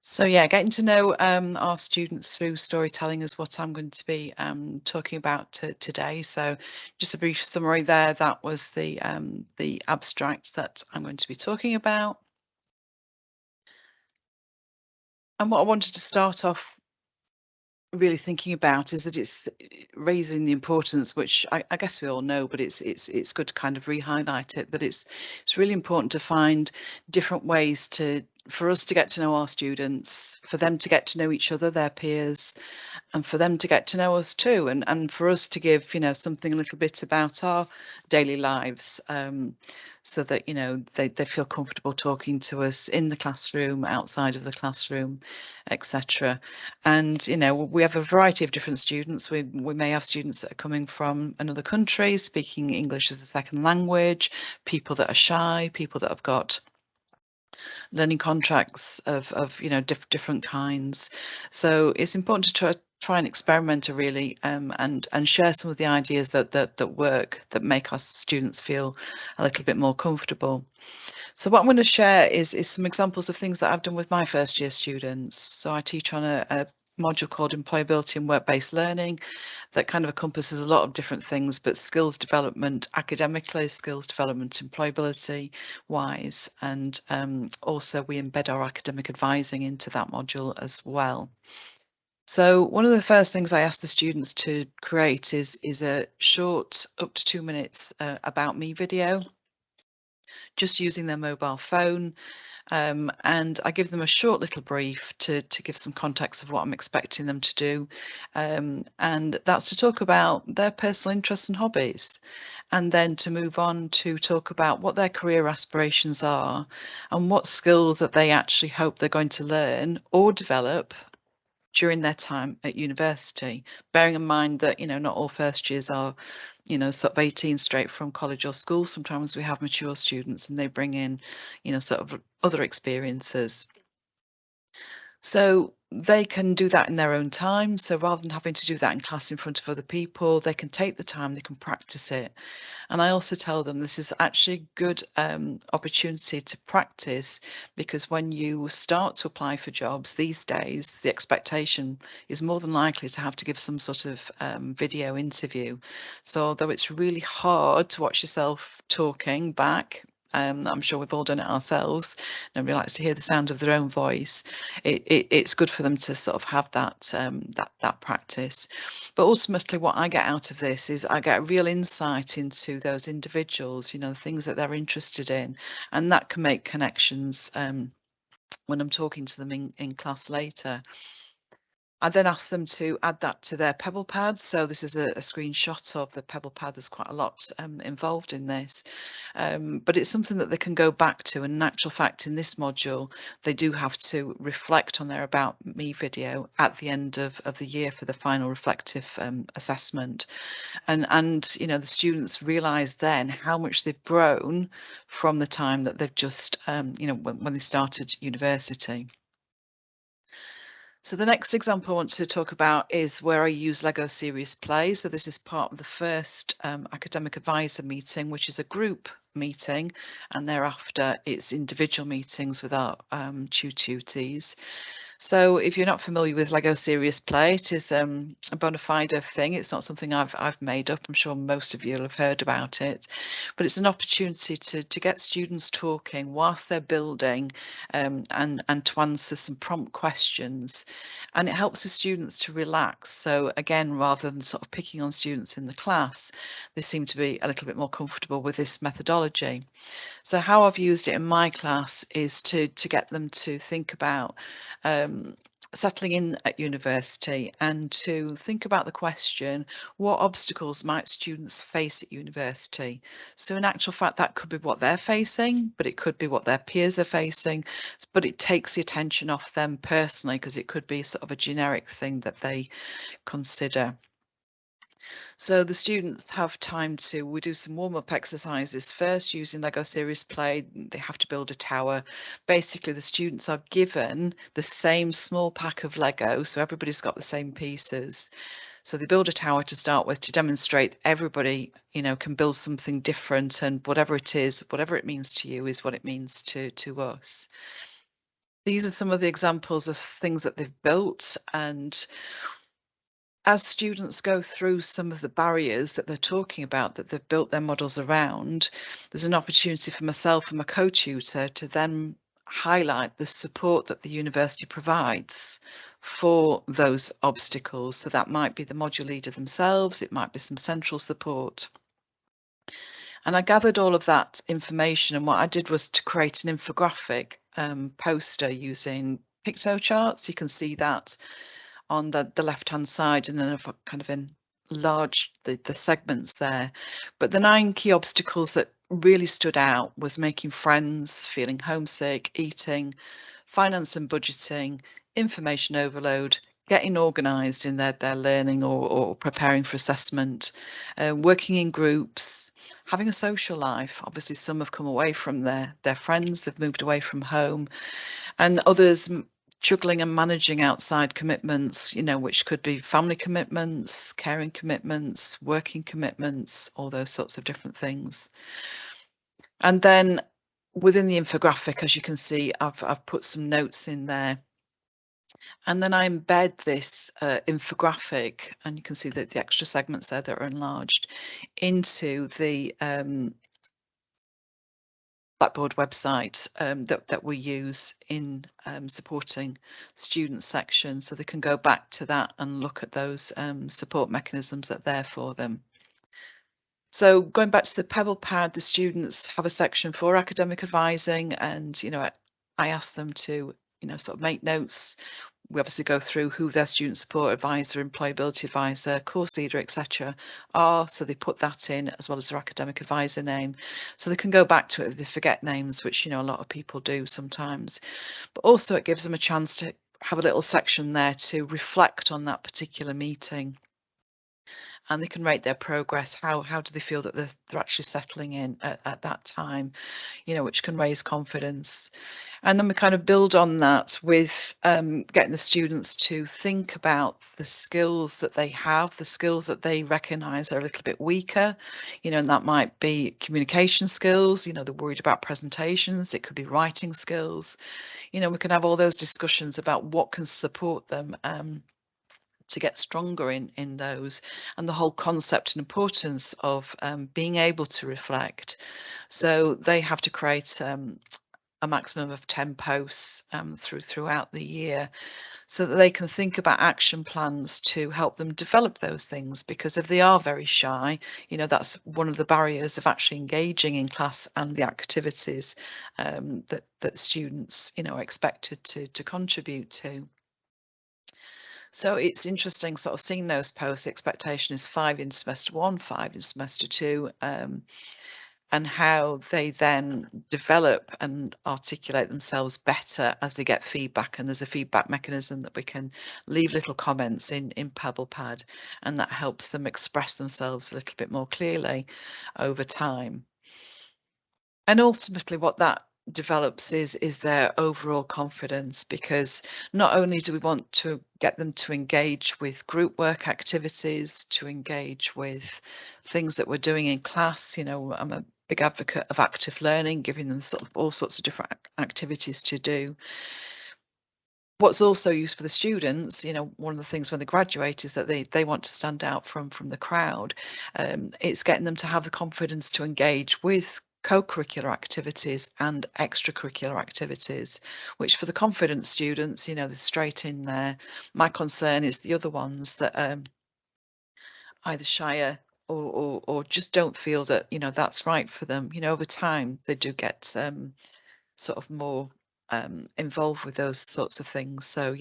So yeah, getting to know our students through storytelling is what I'm going to be talking about today. So just a brief summary there. That was the abstract that I'm going to be talking about. And what I wanted to start off really thinking about is that it's raising the importance, which I guess we all know, but it's good to kind of re-highlight it, that it's really important to find different ways for us to get to know our students, for them to get to know each other, their peers, and for them to get to know us too, and for us to give something a little bit about our daily lives, so that they feel comfortable talking to us in the classroom, outside of the classroom, etc. And we have a variety of different students. We may have students that are coming from another country, speaking English as a second language, people that are shy, people that have got learning contracts of different kinds. So it's important to try and experiment really, and share some of the ideas that work, that make our students feel a little bit more comfortable. So what I'm going to share is some examples of things that I've done with my first year students. So I teach on a module called Employability and Work-Based Learning that kind of encompasses a lot of different things, but skills development academically, skills development employability wise, and also we embed our academic advising into that module as well. So one of the first things I ask the students to create is a short, up to 2 minutes, about me video, just using their mobile phone. And I give them a short little brief to give some context of what I'm expecting them to do. And that's to talk about their personal interests and hobbies, and then to move on to talk about what their career aspirations are and what skills that they actually hope they're going to learn or develop during their time at university, bearing in mind that not all first years are sort of 18 straight from college or school. Sometimes we have mature students and they bring in sort of other experiences. So they can do that in their own time. So rather than having to do that in class in front of other people, they can take the time, they can practice it. And I also tell them this is actually a good opportunity to practice, because when you start to apply for jobs these days, the expectation is more than likely to have to give some sort of video interview. So although it's really hard to watch yourself talking back, I'm sure we've all done it ourselves. Nobody likes to hear the sound of their own voice. It's good for them to sort of have that practice. But ultimately, what I get out of this is I get a real insight into those individuals, the things that they're interested in, and that can make connections when I'm talking to them in class later. I then ask them to add that to their Pebble pads. So this is a screenshot of the Pebble pad. There's quite a lot involved in this, but it's something that they can go back to. And in actual fact, in this module, they do have to reflect on their About Me video at the end of the year for the final reflective assessment. And the students realise then how much they've grown from the time that they've just, when they started university. So the next example I want to talk about is where I use Lego Serious Play. So this is part of the first academic advisor meeting, which is a group meeting, and thereafter it's individual meetings with our tutees. So if you're not familiar with Lego Serious Play, it is a bona fide thing. It's not something I've made up. I'm sure most of you will have heard about it, but it's an opportunity to get students talking whilst they're building, and to answer some prompt questions, and it helps the students to relax. So again, rather than sort of picking on students in the class, they seem to be a little bit more comfortable with this methodology. So how I've used it in my class is to get them to think about settling in at university, and to think about the question, what obstacles might students face at university? So in actual fact, that could be what they're facing, but it could be what their peers are facing, but it takes the attention off them personally, because it could be sort of a generic thing that they consider. So the students have time we do some warm-up exercises first using Lego Serious Play. They have to build a tower. Basically, the students are given the same small pack of Lego, so everybody's got the same pieces. So they build a tower to start with, to demonstrate everybody, can build something different, and whatever it is, whatever it means to you is what it means to us. these are some of the examples of things that they've built, and as students go through some of the barriers that they're talking about that they've built their models around, there's an opportunity for myself and my co-tutor to then highlight the support that the university provides for those obstacles. So that might be the module leader themselves, it might be some central support. And I gathered all of that information, and what I did was to create an infographic poster using picto charts. You can see that on the left-hand side, and then I've kind of enlarged the segments there. But the 9 key obstacles that really stood out was making friends, feeling homesick, eating, finance and budgeting, information overload, getting organised in their learning or preparing for assessment, working in groups, having a social life. Obviously, some have come away from their friends, they've moved away from home, and others juggling and managing outside commitments, which could be family commitments, caring commitments, working commitments, all those sorts of different things. And then within the infographic, as you can see, I've put some notes in there. And then I embed this infographic, and you can see that the extra segments there that are enlarged, into the Blackboard website that we use in supporting student sections, so they can go back to that and look at those support mechanisms that are there for them. So going back to the Pebble pad, the students have a section for academic advising, and I ask them to sort of make notes. We obviously go through who their student support advisor, employability advisor, course leader, etc. are, so they put that in as well as their academic advisor name, so they can go back to it if they forget names, which a lot of people do sometimes. But also it gives them a chance to have a little section there to reflect on that particular meeting, and they can rate their progress. How do they feel that they're actually settling in at that time, which can raise confidence. And then we kind of build on that with getting the students to think about the skills that they have, the skills that they recognise are a little bit weaker, and that might be communication skills, they're worried about presentations, it could be writing skills. We can have all those discussions about what can support them to get stronger in those, and the whole concept and importance of being able to reflect. So they have to create a maximum of 10 posts throughout the year, so that they can think about action plans to help them develop those things, because if they are very shy, that's one of the barriers of actually engaging in class and the activities that students are expected to contribute to. So it's interesting sort of seeing those posts. Expectation is 5 in semester 1, 5 in semester 2, and how they then develop and articulate themselves better as they get feedback. And there's a feedback mechanism that we can leave little comments in Pebble pad, and that helps them express themselves a little bit more clearly over time. And ultimately what that develops is their overall confidence, because not only do we want to get them to engage with group work activities, to engage with things that we're doing in class. I'm a big advocate of active learning, giving them sort of all sorts of different activities to do. What's also used for the students, one of the things when they graduate is that they want to stand out from the crowd. It's getting them to have the confidence to engage with co-curricular activities and extracurricular activities, which for the confident students, they're straight in there. My concern is the other ones that either shyer or just don't feel that that's right for them. Over time they do get sort of more involved with those sorts of things. So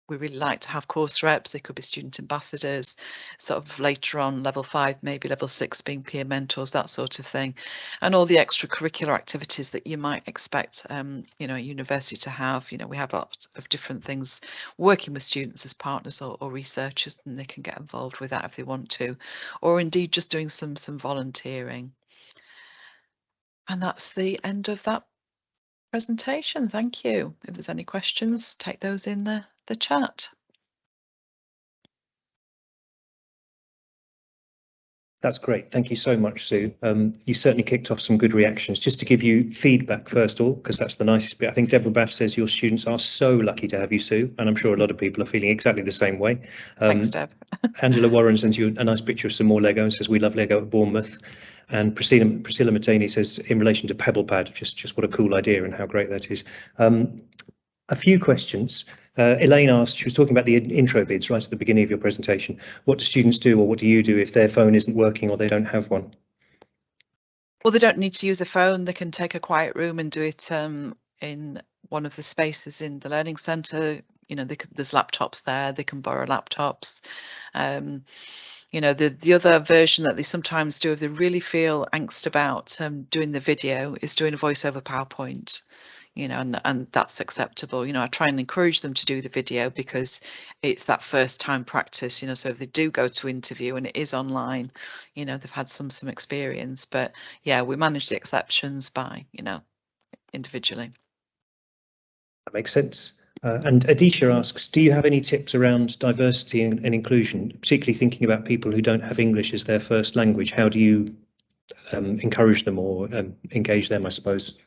we really like to have course reps. They could be student ambassadors, sort of later on level 5, maybe level 6, being peer mentors, that sort of thing, and all the extracurricular activities that you might expect a university to have. We have lots of different things, working with students as partners or researchers, and they can get involved with that if they want to, or indeed just doing some volunteering. And that's the end of that presentation. Thank you. If there's any questions, take those in the chat. That's great. Thank you so much, Sue. You certainly kicked off some good reactions. Just to give you feedback, first of all, because that's the nicest bit. I think Deborah Baff says your students are so lucky to have you, Sue, and I'm sure a lot of people are feeling exactly the same way. Thanks, Deb. Angela Warren sends you a nice picture of some more Lego and says, we love Lego at Bournemouth. And Priscilla Mataney says, in relation to Pebble Pad, just what a cool idea and how great that is. A few questions. Elaine asked, she was talking about the intro vids right at the beginning of your presentation. What do students do, or what do you do if their phone isn't working or they don't have one? Well, they don't need to use a phone. They can take a quiet room and do it in one of the spaces in the learning centre. You know, there's laptops there. They can borrow laptops. You know, the other version that they sometimes do, if they really feel angst about doing the video, is doing a voice over PowerPoint. You know, and that's acceptable. You know, I try and encourage them to do the video because it's that first time practice, you know, so if they do go to interview and it is online, you know, they've had some experience. But yeah, we manage the exceptions by, you know, individually. That makes sense. And Adisha asks, do you have any tips around diversity and inclusion, particularly thinking about people who don't have English as their first language? How do you encourage them or engage them, I suppose?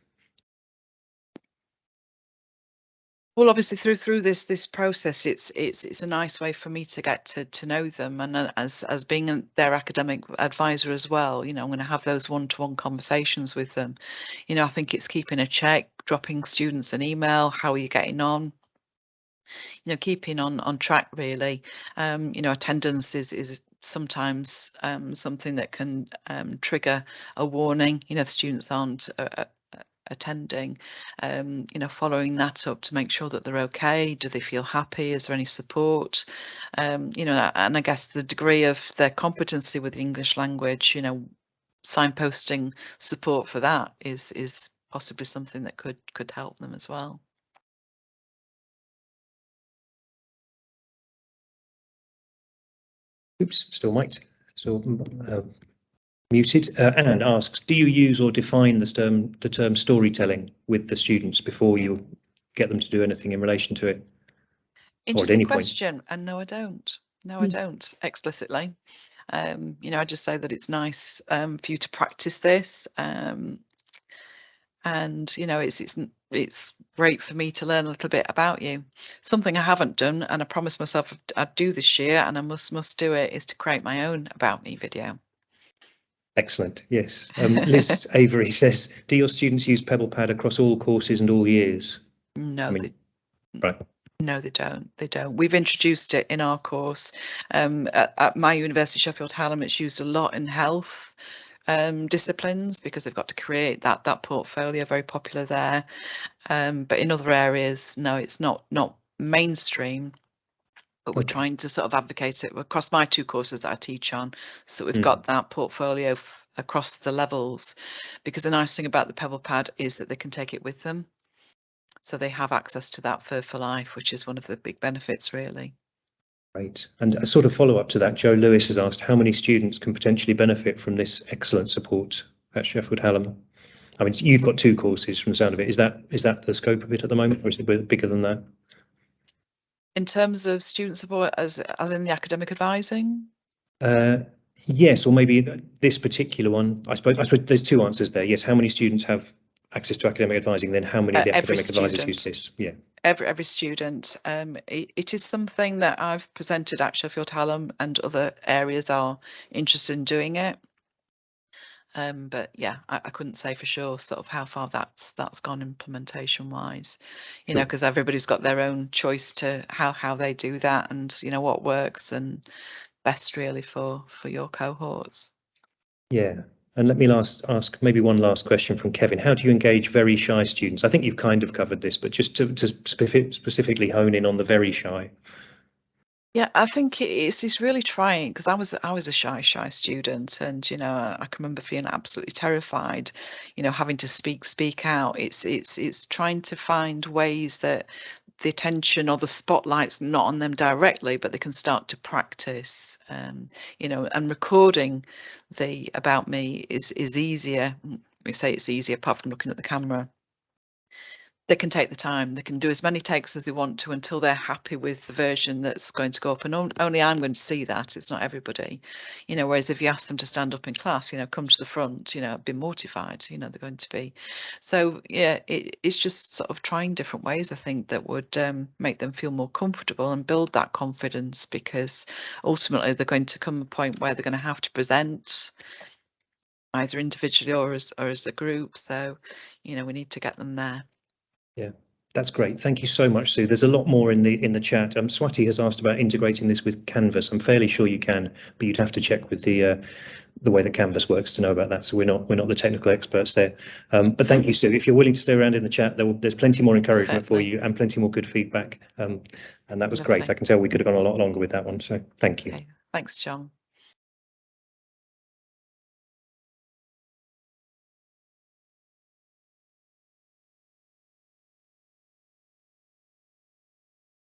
Well, obviously through this process, it's a nice way for me to get to know them, and as being their academic advisor as well, you know, I'm going to have those one-to-one conversations with them. You know, I think it's keeping a check, dropping students an email, how are you getting on? You know, keeping on track really. You know, attendance is sometimes something that can trigger a warning. You know, if students aren't attending, you know, following that up to make sure that they're okay. Do they feel happy? Is there any support? You know, and I guess the degree of their competency with the English language, you know, signposting support for that is possibly something that could help them as well. Oops, still mic'd. So muted. Anne asks, do you use or define the term storytelling with the students before you get them to do anything in relation to it? Interesting question. And no, I don't. No, I don't explicitly. You know, I just say that it's nice for you to practice this. And you know, it's great for me to learn a little bit about you. Something I haven't done, and I promised myself I'd do this year, and I must do it, is to create my own about me video. Excellent. Yes. Liz Avery says, do your students use Pebble Pad across all courses and all years? No, right. No, they don't. They don't. We've introduced it in our course. At my university, Sheffield Hallam, it's used a lot in health disciplines because they've got to create that portfolio, very popular there. But in other areas, no, it's not mainstream. But we're trying to sort of advocate it across my two courses that I teach on, so we've got that portfolio across the levels. Because the nice thing about the Pebble Pad is that they can take it with them, so they have access to that for life, which is one of the big benefits, really. Right. And a sort of follow up to that, Joe Lewis has asked, how many students can potentially benefit from this excellent support at Sheffield Hallam? I mean, you've got two courses from the sound of it. Is that the scope of it at the moment, or is it bigger than that? In terms of student support, as in the academic advising? Yes, or maybe this particular one. I suppose there's two answers there. Yes, how many students have access to academic advising? Then how many of the academic advisors use this? Yeah. Every student. It is something that I've presented at Sheffield Hallam, and other areas are interested in doing it. But yeah, I couldn't say for sure sort of how far that's gone implementation wise, you know, because everybody's got their own choice to how they do that, and you know what works and best really for your cohorts. Yeah. And let me ask maybe one last question from Kevin. How do you engage very shy students? I think you've kind of covered this, but just to specifically hone in on the very shy. Yeah, I think it's really trying, because I was a shy student, and you know, I can remember feeling absolutely terrified, you know, having to speak out. It's trying to find ways that the attention or the spotlight's not on them directly, but they can start to practice. You know, and recording the about me is easier. We say it's easier apart from looking at the camera. they can take the time. They can do as many takes as they want to until they're happy with the version that's going to go up. And only I'm going to see that. It's not everybody, you know. Whereas if you ask them to stand up in class, you know, come to the front, you know, be mortified. You know, they're going to be. So yeah, it's just sort of trying different ways, I think, that would make them feel more comfortable and build that confidence, because ultimately they're going to come a point where they're going to have to present either individually or as a group. So, you know, we need to get them there. Yeah, that's great. Thank you so much, Sue. There's a lot more in the chat. Swati has asked about integrating this with Canvas. I'm fairly sure you can, but you'd have to check with the way that Canvas works to know about that. So we're not the technical experts there. But thank you, Sue. If you're willing to stay around in the chat, there's plenty more encouragement for you and plenty more good feedback. And that was great. I can tell we could have gone a lot longer with that one. So thank you. Okay. Thanks, John.